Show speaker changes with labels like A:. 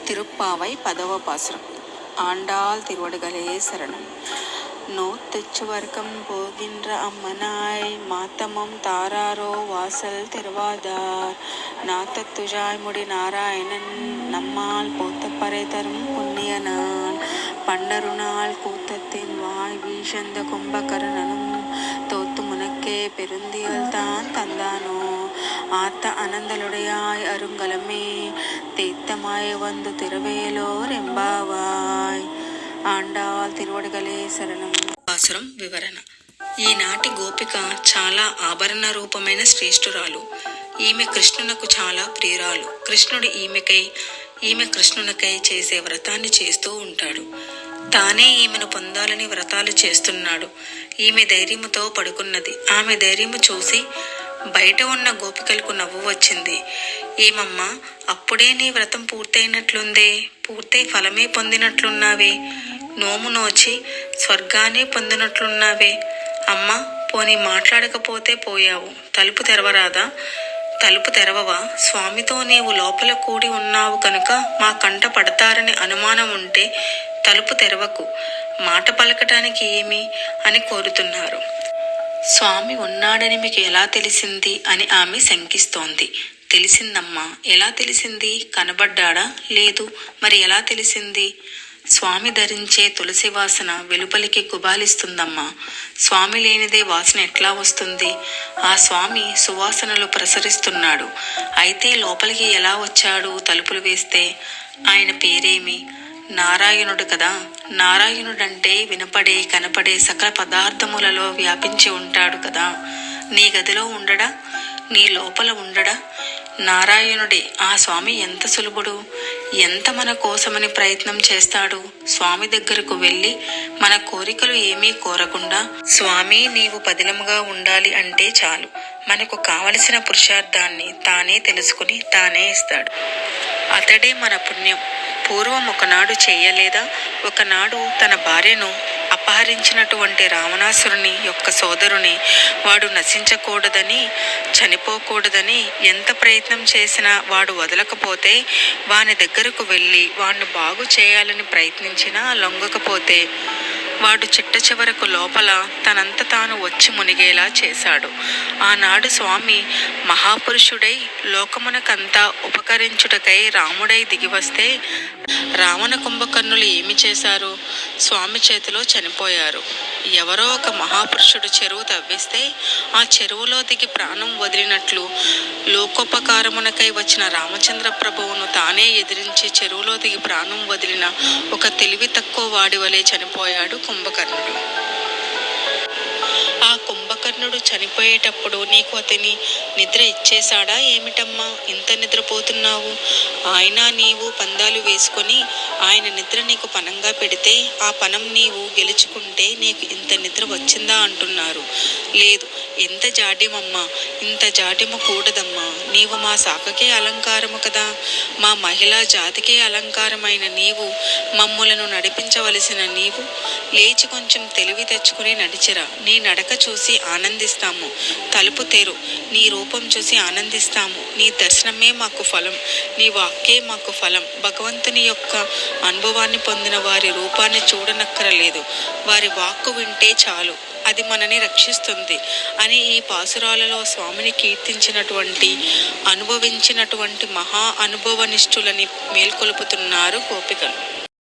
A: திருப்பாவை 10వ பாசுரம். ஆண்டாள் திருவடிகளே சரணம். நோத்துச்சுவர்க்கம் போகின்ற அம்மனாய் மாத்தமும் தாராரோ வாசல் திருவாதார் நாத்தத்துஜாய் முடி நாராயணன் நம்மால் போத்தப்பறை தரும் புண்ணியனான் பண்டருநாள் கூத்தத்தின் வாய் வீசந்த கும்பகர்ணனும் தோத்து முனக்கே பெருந்தியல் தான் தந்தானோ ஆத்த அனந்தலுடையாய் அருங்கலமே தேத்தமாய் வந்து తిరువేలోర్ ఎంబావాయ్. ఆండాల్ తిరువడిగలే శరణం. పాసురం వివరణ. ఈనాటి గోపిక చాలా ఆభరణ రూపమైన శ్రేష్ఠురాలు. ఈమె కృష్ణునకు చాలా ప్రియురాలు. కృష్ణుడు ఈమె కృష్ణునకై చేసే వ్రతాన్ని చేస్తూ ఉంటాడు. తానే ఈమెను పొందాలని వ్రతాలు చేస్తున్నాడు. ఈమె ధైర్యముతో పడుకున్నది. ఆమె ధైర్యము చూసి బయట ఉన్న గోపికలకు నవ్వు వచ్చింది. ఏమమ్మ, అప్పుడే నీ వ్రతం పూర్తయినట్లుందే, పూర్తయి ఫలమే పొందినట్లున్నావే, నోము నోచి స్వర్గాన్ని పొందినట్లున్నావే. అమ్మ, పోనీ మాట్లాడకపోతే పోయావు, తలుపు తెరవరాదా? తలుపు తెరవవా? స్వామితో నీవు లోపల కూడి ఉన్నావు కనుక మా కంట పడతారని అనుమానం ఉంటే తలుపు తెరవకు, మాట పలకటానికి ఏమి అని కోరుతున్నారు. స్వామి ఉన్నాడని మీకు ఎలా తెలిసింది అని ఆమె శంకిస్తోంది. తెలిసిందమ్మా. ఎలా తెలిసింది? కనబడ్డాడా? లేదు. మరి ఎలా తెలిసింది? స్వామి ధరించే తులసి వాసన వెలుపలికి గుబాలిస్తుందమ్మా. స్వామి లేనిదే వాసన ఎట్లా వస్తుంది? ఆ స్వామి సువాసనలు ప్రసరిస్తున్నాడు. అయితే లోపలికి ఎలా వచ్చాడు తలుపులు వేస్తే? ఆయన పేరేమి? నారాయణుడు కదా. నారాయణుడంటే వినపడే కనపడే సకల పదార్థములలో వ్యాపించి ఉంటాడు కదా. నీ గదిలో ఉండడా? నీ లోపల ఉండడా? నారాయణుడే. ఆ స్వామి ఎంత సులభుడు, ఎంత మన కోసమని ప్రయత్నం చేస్తాడు. స్వామి దగ్గరకు వెళ్ళి మన కోరికలు ఏమీ కోరకుండా స్వామి నీవు పదిలముగా ఉండాలి అంటే చాలు. మనకు కావలసిన పురుషార్థాన్ని తానే తెలుసుకుని తానే ఇస్తాడు. అతడే మన పుణ్యం. పూర్వం ఒకనాడు చేయలేదా? ఒకనాడు తన భార్యను అపహరించినటువంటి రావణాసురుని యొక్క సోదరుని వాడు నశించకూడదని, చనిపోకూడదని ఎంత ప్రయత్నం చేసినా వాడు వదలకపోతే, వాని దగ్గరకు వెళ్ళి వాణ్ణి బాగు చేయాలని ప్రయత్నించినా లొంగకపోతే వాడు చిట్ట చివరకు లోపల తనంత తాను వచ్చి మునిగేలా చేశాడు. ఆనాడు స్వామి మహాపురుషుడై లోకమునకంతా ఉపకరించుటకై రాముడై దిగివస్తే రావణ కుంభకర్ణులు ఏమి చేశారు? స్వామి చేతిలో చనిపోయారు. ఎవరో ఒక మహాపురుషుడు చెరువు తవ్విస్తే ఆ చెరువులో దిగి ప్రాణం వదిలినట్లు లోకోపకారమునకై వచ్చిన రామచంద్ర ప్రభువును తానే ఎదిరించి చెరువులో దిగి ప్రాణం వదిలిన ఒక తెలివి తక్కువ వాడి వలె చనిపోయాడు కుంభకర్ణుడు. ఆ కుంభకర్ణుడు చనిపోయేటప్పుడు నీకు అతని నిద్ర ఇచ్చేశాడా ఏమిటమ్మా? ఇంత నిద్రపోతున్నావు? ఆయన నీవు పందాలు వేసుకొని ఆయన నిద్ర నీకు పనంగా పెడితే ఆ పనం నీవు గెలుచుకుంటే నీకు ఇంత నిద్ర వచ్చిందా అంటున్నారు. లేదు. ఎంత జాడ్యమమ్మా! ఇంత జాడ్యము కూడదమ్మా. నీవు మా శాఖకే అలంకారము కదా. మా మహిళా జాతికే అలంకారమైన నీవు, మమ్ములను నడిపించవలసిన నీవు లేచి కొంచెం తెలివి తెచ్చుకుని నడిచిరా. నీ నడక చూసి ఆనందిస్తాము. తలుపు తెరు. నీ రూపం చూసి ఆనందిస్తాము. నీ దర్శనమే మాకు ఫలం, నీ వాక్కే మాకు ఫలం. భగవంతుని యొక్క అనుభవాన్ని పొందిన వారి రూపాన్ని చూడనక్కరలేదు, వారి వాక్కు వింటే చాలు, అది మనని రక్షిస్తుంది అని ఈ పాసురాలలో స్వామిని కీర్తించినటువంటి, అనుభవించినటువంటి మహా అనుభవనిష్ఠులని మేల్కొలుపుతున్నారు గోపికలు.